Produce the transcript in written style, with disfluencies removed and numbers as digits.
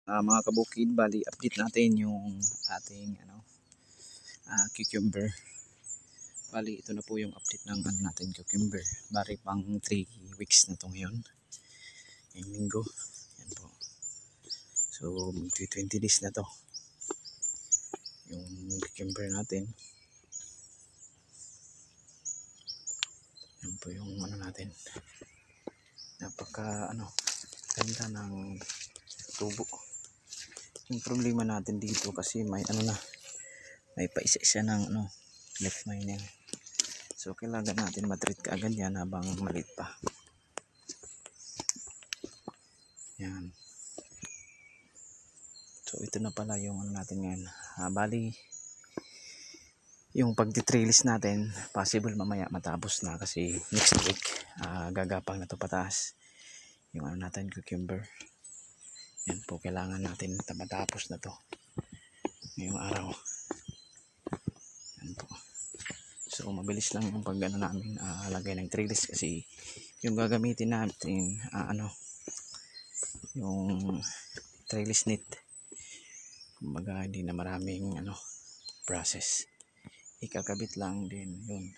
Mga kabukid, bali update natin yung ating cucumber. Bali ito na po yung update ng natin cucumber. Bali pang 3 weeks na to ngayon, yung linggo. Yan po. So mag 20 days na to yung cucumber natin. Yan po yung natin, napaka ganda ng tubo. Yung problema natin dito kasi may may paisa-isa ng left mine yan. So kailangan natin matreat kaagad yan habang maliit pa. Yan. So ito na pala yung natin ngayon. Bali yung pagtitrellis natin possible mamaya matapos na kasi next week gagapang na to pataas yung natin cucumber. Yan po, kailangan natin matapos na to ngayong araw. Yan po. So mabilis lang yung pag namin lagay ng trellis kasi yung gagamitin natin yung trellis net, kumbaga hindi na maraming process, ikakabit lang din yun.